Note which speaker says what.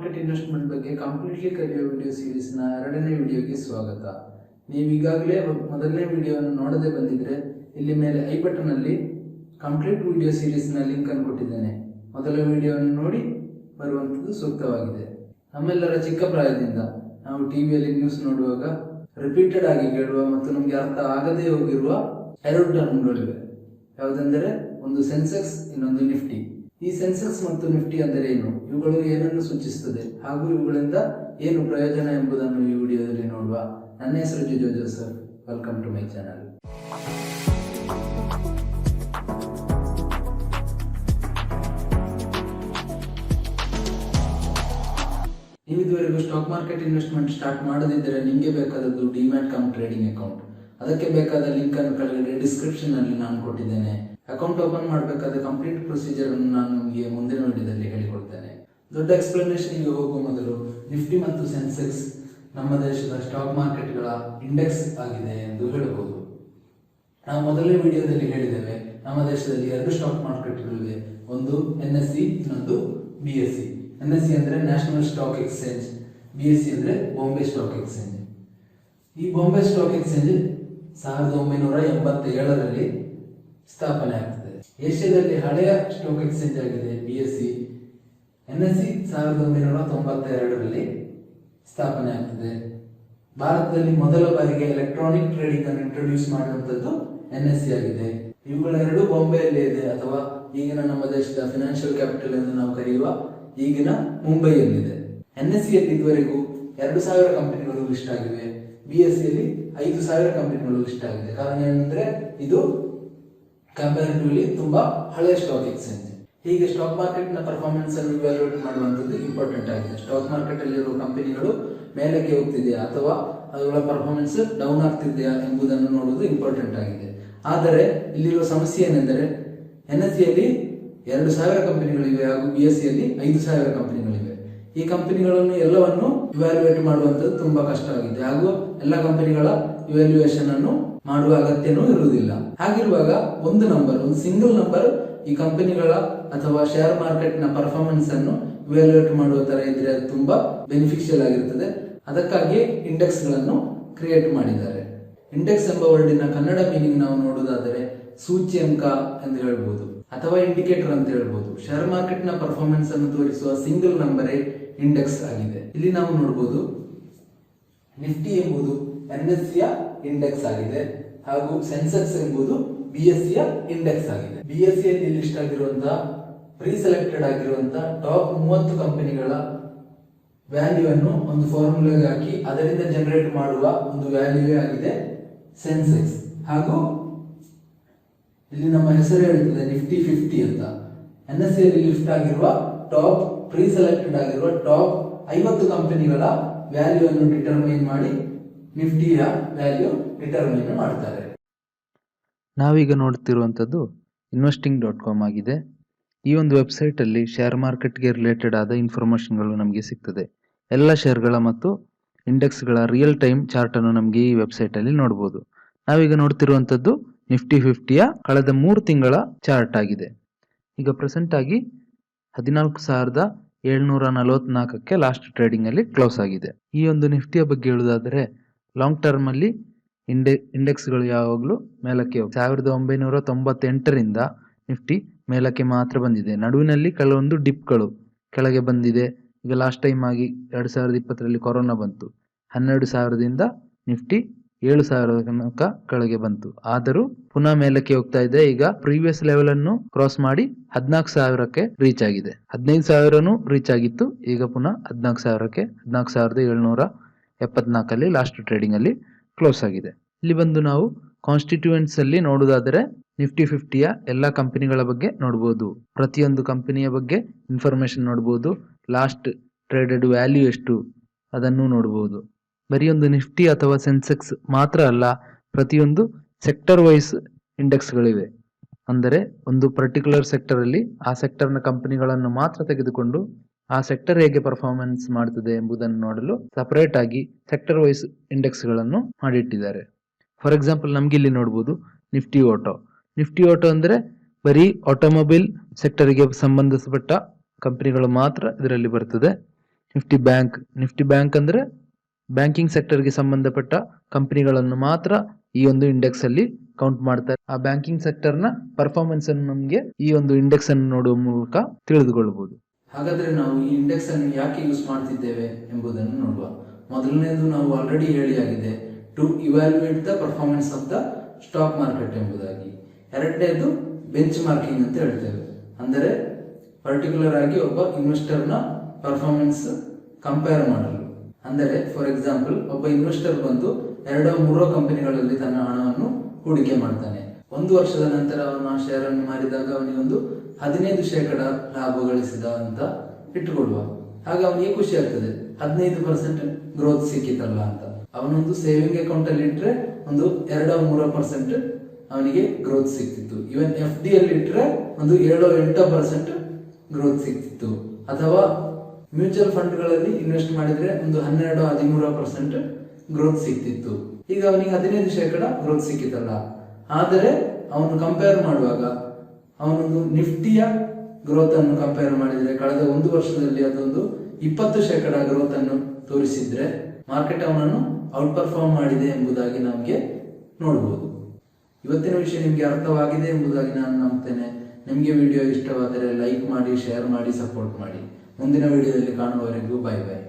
Speaker 1: Market investment ಬಗ್ಗೆ completely ಕಲಿಯೋ video ಸೀರೀಸ್ನ 2ನೇ ವಿಡಿಯೋಗೆ ಸ್ವಾಗತ. ನೀವು ಈಗಾಗಲೇ ಮೊದಲನೇ ವಿಡಿಯೋವನ್ನು ನೋಡದೆ ಬಂದಿದ್ರೆ ಇಲ್ಲಿ ಮೇಲೆ ಐ ಬಟನ್ ಅಲ್ಲಿ ಕಂಪ್ಲೀಟ್ ವಿಡಿಯೋ ಸೀರೀಸ್ನ ಲಿಂಕ್ ಅನ್ನು ಕೊಟ್ಟಿದ್ದೇನೆ. ಮೊದಲ ವಿಡಿಯೋವನ್ನು ನೋಡಿ ಬರುವಂಥದ್ದು ಸೂಕ್ತವಾಗಿದೆ. ನಮ್ಮೆಲ್ಲರ ಚಿಕ್ಕ ಪ್ರಾಯದಿಂದ ನಾವು ಟಿವಿಯಲ್ಲಿ ನ್ಯೂಸ್ ನೋಡುವಾಗ ರಿಪೀಟೆಡ್ ಆಗಿ ಕೇಳುವ ಮತ್ತು ನಮಗೆ ಅರ್ಥ ಆಗದೇ ಹೋಗಿರುವ 2 ಟರ್ಮ್ಗಳಿವೆ. ಯಾವುದೆಂದರೆ ಒಂದು ಸೆನ್ಸೆಕ್ಸ್, ಇನ್ನೊಂದು ನಿಫ್ಟಿ. ಈ ಸೆನ್ಸೆಕ್ಸ್ ಮತ್ತು ನಿಫ್ಟಿ ಅಂದರೆ ಏನು, ಇವುಗಳು ಏನನ್ನು ಸೂಚಿಸುತ್ತದೆ ಹಾಗೂ ಇವುಗಳಿಂದ ಏನು ಪ್ರಯೋಜನ ಎಂಬುದನ್ನು ಈ ವಿಡಿಯೋದಲ್ಲಿ ನೋಡುವ. ನನ್ನ ಹೆಸರು Jijo Joseph. Welcome to my channel. ನೀವು ಇದುವರೆಗೂ ಸ್ಟಾಕ್ ಮಾರ್ಕೆಟ್ ಇನ್ವೆಸ್ಟ್ಮೆಂಟ್ ಸ್ಟಾರ್ಟ್ ಮಾಡದಿದ್ದರೆ ನಿಮಗೆ ಬೇಕಾದದ್ದು ಡಿಮ್ಯಾಟ್ ಟ್ರೇಡಿಂಗ್ ಅಕೌಂಟ್. ಅದಕ್ಕೆ ಬೇಕಾದ ಲಿಂಕ್ ಅನ್ನು ಕೆಳಗಡೆ ಡಿಸ್ಕ್ರಿಪ್ಷನ್ ಅಲ್ಲಿ ನಾನು ಕೊಟ್ಟಿದ್ದೇನೆ. ಅಕೌಂಟ್ ಓಪನ್ ಮಾಡಬೇಕಾದ ಕಂಪ್ಲೀಟ್ ಪ್ರೊಸೀಜರ್ ಅನ್ನು ನಾನು ನಿಮಗೆ ಮುಂದಿನ ವಿಡಿಯೋದಲ್ಲಿ ಹೇಳಿಕೊಡ್ತೇನೆ. ದೊಡ್ಡ ಎಕ್ಸ್ಪ್ಲನೇಷನ್ ಗೆ ಹೋಗುವ ಮೊದಲು ನಿಫ್ಟಿ ಮತ್ತು ಸೆನ್ಸೆಕ್ಸ್ ನಮ್ಮ ದೇಶದ ಸ್ಟಾಕ್ ಮಾರ್ಕೆಟ್ಗಳ ಇಂಡೆಕ್ಸ್ ಆಗಿದೆ ಎಂದು ಹೇಳಬಹುದು. ನಾವು ಮೊದಲನೇ ವಿಡಿಯೋದಲ್ಲಿ ಹೇಳಿದ್ದೇವೆ, ನಮ್ಮ ದೇಶದಲ್ಲಿ 2 ಸ್ಟಾಕ್ ಮಾರ್ಕೆಟ್ಗಳಿವೆ. ಒಂದು NSE, ಇನ್ನೊಂದು BSE. NSE ಅಂದ್ರೆ ನ್ಯಾಷನಲ್ ಸ್ಟಾಕ್ ಎಕ್ಸ್ಚೇಂಜ್, BSE ಅಂದ್ರೆ ಬಾಂಬೆ ಸ್ಟಾಕ್ ಎಕ್ಸ್ಚೇಂಜ್. ಈ ಬಾಂಬೆ ಸ್ಟಾಕ್ ಎಕ್ಸ್ಚೇಂಜ್ 1987ರಲ್ಲಿ ಸ್ಥಾಪನೆ ಆಗ್ತದೆ. ಏಷ್ಯಾದಲ್ಲಿ ಹಳೆಯ ಸ್ಟಾಕ್ ಎಕ್ಸ್ಚೇಂಜ್ ಆಗಿದೆ BSE. NSE 1992ರಲ್ಲಿ ಸ್ಥಾಪನೆ ಆಗ್ತದೆ. ಭಾರತದಲ್ಲಿ ಮೊದಲ ಬಾರಿಗೆ ಎಲೆಕ್ಟ್ರಾನಿಕ್ ಟ್ರೇಡಿಂಗ್ ಅನ್ನು ಇಂಟ್ರೊಡ್ಯೂಸ್ ಮಾಡುವಂತದ್ದು NSE ಆಗಿದೆ. ಇವುಗಳೆರಡು ಬಾಂಬೆಯಲ್ಲೇ ಇದೆ, ಅಥವಾ ಈಗಿನ ನಮ್ಮ ದೇಶದ ಫಿನಾನ್ಷಿಯಲ್ ಕ್ಯಾಪಿಟಲ್ ಎಂದು ನಾವು ಕರೆಯುವ ಈಗಿನ ಮುಂಬೈಯಲ್ಲಿದೆ. NSE ಯಲ್ಲಿ ಇದುವರೆಗೂ 2000 ಕಂಪನಿಗಳು ಲಿಸ್ಟ್ ಆಗಿವೆ. BSE ಯಲ್ಲಿ 5000 ಕಂಪನಿಗಳು ಲಿಸ್ಟ್ ಆಗಿದೆ. ಕಾರಣ ಏನಂದ್ರೆ ಇದು ಕಂಪ್ಯಾರಿಟಿವ್ಲಿ ತುಂಬಾ ಹಳೆಯ ಸ್ಟಾಕ್ ಎಕ್ಸ್ಚೇಂಜ್. ಹೀಗೆ ಸ್ಟಾಕ್ ಮಾರ್ಕೆಟ್ ನ ಪರ್ಫಾರ್ಮೆನ್ಸ್ ಅನ್ನು ಇವ್ಯಾಲ್ಯೂಯೇಟ್ ಮಾಡುವಂತದ್ದು ಇಂಪಾರ್ಟೆಂಟ್ ಆಗಿದೆ. ಸ್ಟಾಕ್ ಮಾರ್ಕೆಟ್ ಅಲ್ಲಿರುವ ಕಂಪನಿಗಳು ಮೇಲಕ್ಕೆ ಹೋಗ್ತಿದೆಯಾ ಅಥವಾ ಅವುಗಳ ಪರ್ಫಾರ್ಮೆನ್ಸ್ ಡೌನ್ ಆಗ್ತಿದೆಯಾ ಎಂಬುದನ್ನು ನೋಡುವುದು ಇಂಪಾರ್ಟೆಂಟ್ ಆಗಿದೆ. ಆದರೆ ಇಲ್ಲಿರುವ ಸಮಸ್ಯೆ ಏನೆಂದರೆ NSE ಯಲ್ಲಿ 2000 ಕಂಪನಿಗಳಿವೆ ಹಾಗೂ BSE ಯಲ್ಲಿ 5000 ಕಂಪನಿಗಳಿವೆ. ಈ ಕಂಪನಿಗಳನ್ನು ಎಲ್ಲವನ್ನು ಇವ್ಯಾಲ್ಯೂಯೇಟ್ ಮಾಡುವಂತದ್ದು ತುಂಬಾ ಕಷ್ಟವಾಗಿದೆ ಹಾಗೂ ಎಲ್ಲ ಕಂಪನಿಗಳ ಇವ್ಯಾಲ್ಯೂಯೇಷನ್ ಅನ್ನು ಮಾಡುವ ಅಗತ್ಯನೂ ಇರುವುದಿಲ್ಲ. ಹಾಗಿರುವಾಗ ಒಂದು ಸಿಂಗಲ್ ನಂಬರ್ ಈ ಕಂಪನಿಗಳ ಅಥವಾ ಶೇರ್ ಮಾರ್ಕೆಟ್ ನ ಪರ್ಫಾರ್ಮೆನ್ಸ್ ಅನ್ನು ಇವ್ಯಾಲ್ಯೂಯೇಟ್ ಮಾಡುವ ತರ ಇದ್ರೆ ಅದು ತುಂಬಾ ಬೆನಿಫಿಷಿಯಲ್ ಆಗಿರುತ್ತದೆ. ಅದಕ್ಕಾಗಿ ಇಂಡೆಕ್ಸ್ ಗಳನ್ನು ಕ್ರಿಯೇಟ್ ಮಾಡಿದ್ದಾರೆ. ಇಂಡೆಕ್ಸ್ ಎಂಬ ವರ್ಡಿನ ಕನ್ನಡ ಮೀನಿಂಗ್ ನಾವು ನೋಡುವುದಾದರೆ ಸೂಚ್ಯಂಕ ಎಂದು ಹೇಳ್ಬೋದು ಅಥವಾ ಇಂಡಿಕೇಟರ್ ಅಂತ ಹೇಳ್ಬೋದು. ಶೇರ್ ಮಾರ್ಕೆಟ್ ನ ಪರ್ಫಾರ್ಮೆನ್ಸ್ ಅನ್ನು ತೋರಿಸುವ ಸಿಂಗಲ್ ನಂಬರೇ ಇಂಡೆಕ್ಸ್ ಆಗಿದೆ. ಇಲ್ಲಿ ನಾವು ನೋಡಬಹುದು ನಿಫ್ಟಿ ಎಂಬುದು NSE ಯ ಇಂಡೆಕ್ಸ್ ಆಗಿದೆ ಹಾಗೂ ಸೆನ್ಸೆಕ್ಸ್ ಎಂಬುದು BSE ಯ ಇಂಡೆಕ್ಸ್ ಆಗಿದೆ. BSE ಯಲ್ಲಿ ಲಿಸ್ಟ್ ಆಗಿರುವಂತಹ ಪ್ರೀ ಸೆಲೆಕ್ಟೆಡ್ ಆಗಿರುವಂತಹ ಟಾಪ್ 30 ಕಂಪನಿಗಳ ವ್ಯಾಲ್ಯೂ ಅನ್ನು ಒಂದು ಫಾರ್ಮುಲಾಗೆ ಹಾಕಿ ಅದರಿಂದ ಜನರೇಟ್ ಮಾಡುವ ಒಂದು ವ್ಯಾಲ್ಯೂವೇ ಆಗಿದೆ ಸೆನ್ಸೆಕ್ಸ್. ಹಾಗೂ ಇಲ್ಲಿ ನಮ್ಮ ಹೆಸರು ಹೇಳ್ತದೆ ನಿಫ್ಟಿ 50 ಅಂತ. NSE ಯಲ್ಲಿ ಲಿಸ್ಟ್ ಆಗಿರುವ ಟಾಪ್ ಪ್ರೀ ಸೆಲೆಕ್ಟೆಡ್ ಆಗಿರುವ ಟಾಪ್ 50 ಕಂಪನಿಗಳ ವ್ಯಾಲ್ಯೂ ಅನ್ನು ಡಿಟರ್ಮೈನ್ ಮಾಡಿ ನಿಫ್ಟಿಯ ವ್ಯಾಲ್ಯೂ ಡಿಟರ್ಮೈನ್ ಮಾಡ್ತಾರೆ.
Speaker 2: ನಾವೀಗ ನೋಡ್ತಿರುವಂಥದ್ದು investing.com ಆಗಿದೆ. ಈ ಒಂದು ವೆಬ್ಸೈಟ್ ಅಲ್ಲಿ ಶೇರ್ ಮಾರ್ಕೆಟ್ಗೆ ರಿಲೇಟೆಡ್ ಆದ ಇನ್ಫಾರ್ಮೇಶನ್ಗಳು ನಮಗೆ ಸಿಗ್ತದೆ. ಎಲ್ಲ ಶೇರ್ಗಳ ಮತ್ತು ಇಂಡೆಕ್ಸ್ಗಳ ರಿಯಲ್ ಟೈಮ್ ಚಾರ್ಟ್ ಅನ್ನು ನಮಗೆ ಈ ವೆಬ್ಸೈಟ್ ಅಲ್ಲಿ ನೋಡಬಹುದು. ನಾವೀಗ ನೋಡ್ತಿರುವಂಥದ್ದು ನಿಫ್ಟಿ 50ಯ ಕಳೆದ 3 ತಿಂಗಳ ಚಾರ್ಟ್ ಆಗಿದೆ. ಈಗ ಪ್ರೆಸೆಂಟ್ ಆಗಿ 14,744ಕ್ಕೆ ಲಾಸ್ಟ್ ಟ್ರೇಡಿಂಗ್ ಅಲ್ಲಿ ಕ್ಲೋಸ್ ಆಗಿದೆ. ಈ ಒಂದು ನಿಫ್ಟಿಯ ಬಗ್ಗೆ ಹೇಳುವುದಾದರೆ ಲಾಂಗ್ ಟರ್ಮ್ ಅಲ್ಲಿ ಇಂಡೆಕ್ಸ್ಗಳು ಯಾವಾಗಲೂ ಮೇಲಕ್ಕೆ 1998ರಿಂದ ನಿಫ್ಟಿ ಮೇಲಕ್ಕೆ ಮಾತ್ರ ಬಂದಿದೆ. ನಡುವಿನಲ್ಲಿ ಕೆಲವೊಂದು ಡಿಪ್ಗಳು ಕೆಳಗೆ ಬಂದಿದೆ. ಈಗ ಲಾಸ್ಟ್ ಟೈಮ್ ಆಗಿ 2020ರಲ್ಲಿ ಕೊರೋನಾ ಬಂತು. 12,000ದಿಂದ ನಿಫ್ಟಿ 7,000 ತನಕ ಕೆಳಗೆ ಬಂತು. ಆದರೂ ಪುನಃ ಮೇಲಕ್ಕೆ ಹೋಗ್ತಾ ಇದೆ. ಈಗ ಪ್ರೀವಿಯಸ್ ಲೆವೆಲ್ ಅನ್ನು ಕ್ರಾಸ್ ಮಾಡಿ 14,000ಕ್ಕೆ ರೀಚ್ ಆಗಿದೆ. 15,000 ರೀಚ್ ಆಗಿತ್ತು. ಈಗ ಪುನಃ 14,000ಕ್ಕೆ 14,774 ಲಾಸ್ಟ್ ಟ್ರೇಡಿಂಗ್ ಅಲ್ಲಿ ಕ್ಲೋಸ್ ಆಗಿದೆ. ಇಲ್ಲಿ ಬಂದು ನಾವು ಕಾನ್ಸ್ಟಿಟ್ಯೂಯೆಂಟ್ಸ್ ಅಲ್ಲಿ ನೋಡುವುದಾದರೆ ನಿಫ್ಟಿ 50ಯ ಎಲ್ಲ ಕಂಪನಿಗಳ ಬಗ್ಗೆ ನೋಡಬಹುದು. ಪ್ರತಿಯೊಂದು ಕಂಪನಿಯ ಬಗ್ಗೆ ಇನ್ಫಾರ್ಮೇಶನ್ ನೋಡಬಹುದು. ಲಾಸ್ಟ್ ಟ್ರೇಡೆಡ್ ವ್ಯಾಲ್ಯೂ ಎಷ್ಟು ಅದನ್ನು ನೋಡಬಹುದು. ಬರೀ ಒಂದು ನಿಫ್ಟಿ ಅಥವಾ ಸೆನ್ಸೆಕ್ಸ್ ಮಾತ್ರ ಅಲ್ಲ, ಪ್ರತಿಯೊಂದು ಸೆಕ್ಟರ್ ವೈಸ್ ಇಂಡೆಕ್ಸ್ಗಳಿವೆ. ಅಂದರೆ ಒಂದು ಪರ್ಟಿಕ್ಯುಲರ್ ಸೆಕ್ಟರ್ ಅಲ್ಲಿ ಆ ಸೆಕ್ಟರ್ನ ಕಂಪನಿಗಳನ್ನು ಮಾತ್ರ ತೆಗೆದುಕೊಂಡು ಆ ಸೆಕ್ಟರ್ ಹೇಗೆ ಪರ್ಫಾರ್ಮೆನ್ಸ್ ಮಾಡ್ತದೆ ಎಂಬುದನ್ನು ನೋಡಲು ಸಪರೇಟ್ ಆಗಿ ಸೆಕ್ಟರ್ ವೈಸ್ ಇಂಡೆಕ್ಸ್ಗಳನ್ನು ಮಾಡಿಟ್ಟಿದ್ದಾರೆ. ಫಾರ್ ಎಕ್ಸಾಂಪಲ್ ನಮ್ಗೆ ಇಲ್ಲಿ ನೋಡಬಹುದು ನಿಫ್ಟಿ ಆಟೋ ಅಂದ್ರೆ ಬರೀ ಆಟೋಮೊಬೈಲ್ ಸೆಕ್ಟರ್ಗೆ ಸಂಬಂಧಿಸಪಟ್ಟ ಕಂಪನಿಗಳು ಮಾತ್ರ ಇದರಲ್ಲಿ ಬರ್ತದೆ. ನಿಫ್ಟಿ ಬ್ಯಾಂಕ್ ಅಂದ್ರೆ ಬ್ಯಾಂಕಿಂಗ್ ಸೆಕ್ಟರ್ಗೆ ಸಂಬಂಧಪಟ್ಟ ಕಂಪನಿಗಳನ್ನು ಮಾತ್ರ ಈ ಒಂದು ಇಂಡೆಕ್ಸ್ ಅಲ್ಲಿ ಕೌಂಟ್ ಮಾಡ್ತಾರೆ. ಆ ಬ್ಯಾಂಕಿಂಗ್ ಸೆಕ್ಟರ್ ನ ಪರ್ಫಾರ್ಮೆನ್ಸ್ ಅನ್ನು ನಮಗೆ ಈ ಒಂದು ಇಂಡೆಕ್ಸ್ ಅನ್ನು ನೋಡುವ ಮೂಲಕ ತಿಳಿದುಕೊಳ್ಳಬಹುದು.
Speaker 1: ಹಾಗಾದ್ರೆ ನಾವು ಈ ಇಂಡೆಕ್ಸ್ ಅನ್ನು ಯಾಕೆ ಯೂಸ್ ಮಾಡ್ತಿದ್ದೇವೆ ಎಂಬುದನ್ನು ನೋಡುವ. ಮೊದಲನೇದು ನಾವು ಆಲ್ರೆಡಿ ಹೇಳಿಯಾಗಿದೆ, to evaluate the performance of the stock market ಎಂಬುದಾಗಿ. ಎರಡನೇದು ಬೆಂಚ್ ಮಾರ್ಕಿಂಗ್ ಅಂತ ಹೇಳ್ತೇವೆ, ಅಂದರೆ ಪರ್ಟಿಕ್ಯುಲರ್ ಆಗಿ ಒಬ್ಬ ಇನ್ವೆಸ್ಟರ್ ನ ಪರ್ಫಾರ್ಮೆನ್ಸ್ ಕಂಪೇರ್ ಮಾಡಲು. ಅಂದರೆ ಫಾರ್ ಎಕ್ಸಾಂಪಲ್, ಒಬ್ಬ ಇನ್ವೆಸ್ಟರ್ ಬಂದು 2-3 ಕಂಪನಿಗಳಲ್ಲಿ ತನ್ನ ಹಣವನ್ನು ಹೂಡಿಕೆ ಮಾಡ್ತಾನೆ. 1 ವರ್ಷದ ನಂತರ ಅವನು ಆ ಶೇರ್ ಅನ್ನು ಮಾರಿದಾಗ ಅವನಿಗೊಂದು 15% ಲಾಭ ಗಳಿಸಿದ ಅಂತ ಇಟ್ಟುಕೊಳ್ಳುವ. ಆಗ ಅವನಿಗೆ ಖುಷಿ ಆಗ್ತದೆ, 15% ಗ್ರೋತ್ ಸಿಕ್ಕಿತಲ್ಲ ಅಂತ. ಅವನೊಂದು ಸೇವಿಂಗ್ ಅಕೌಂಟ್ ಅಲ್ಲಿ ಇಟ್ರೆ ಒಂದು 2-3% ಅವನಿಗೆ ಗ್ರೋತ್ ಸಿಕ್ತಿತ್ತು. ಇವನ್ FD ಅಲ್ಲಿ ಇಟ್ರೆ ಒಂದು 7-8% ಗ್ರೋತ್ ಸಿಕ್ತಿತ್ತು. ಅಥವಾ ಮ್ಯೂಚುವಲ್ ಫಂಡ್ ಗಳಲ್ಲಿ ಇನ್ವೆಸ್ಟ್ ಮಾಡಿದ್ರೆ ಒಂದು 12-13% ಗ್ರೋತ್ ಸಿಕ್ತಿತ್ತು. ಈಗ ಅವನಿಗೆ 15% ಗ್ರೋತ್ ಸಿಕ್ಕಿತಲ್ಲ. ಆದರೆ ಅವನು ಕಂಪೇರ್ ಮಾಡುವಾಗ ಅವನೊಂದು ನಿಫ್ಟಿಯ ಗ್ರೋತ್ ಅನ್ನು ಕಂಪೇರ್ ಮಾಡಿದ್ರೆ ಕಳೆದ 1 ವರ್ಷದಲ್ಲಿ ಅದೊಂದು 20% ಗ್ರೋತ್ ಅನ್ನು ತೋರಿಸಿದ್ರೆ ಮಾರ್ಕೆಟ್ ಅವನನ್ನು ಔಟ್ ಪರ್ಫಾರ್ಮ್ ಮಾಡಿದೆ ಎಂಬುದಾಗಿ ನಮಗೆ ನೋಡಬಹುದು. ಇವತ್ತಿನ ವಿಷಯ ನಿಮಗೆ ಅರ್ಥವಾಗಿದೆ ಎಂಬುದಾಗಿ ನಾನು ನಂಬ್ತೇನೆ. ನಿಮಗೆ ವಿಡಿಯೋ ಇಷ್ಟವಾದರೆ ಲೈಕ್ ಮಾಡಿ, ಶೇರ್ ಮಾಡಿ, ಸಪೋರ್ಟ್ ಮಾಡಿ. ಮುಂದಿನ ವಿಡಿಯೋದಲ್ಲಿ ಕಾಣುವವರೆಗೂ ಬೈ ಬೈ.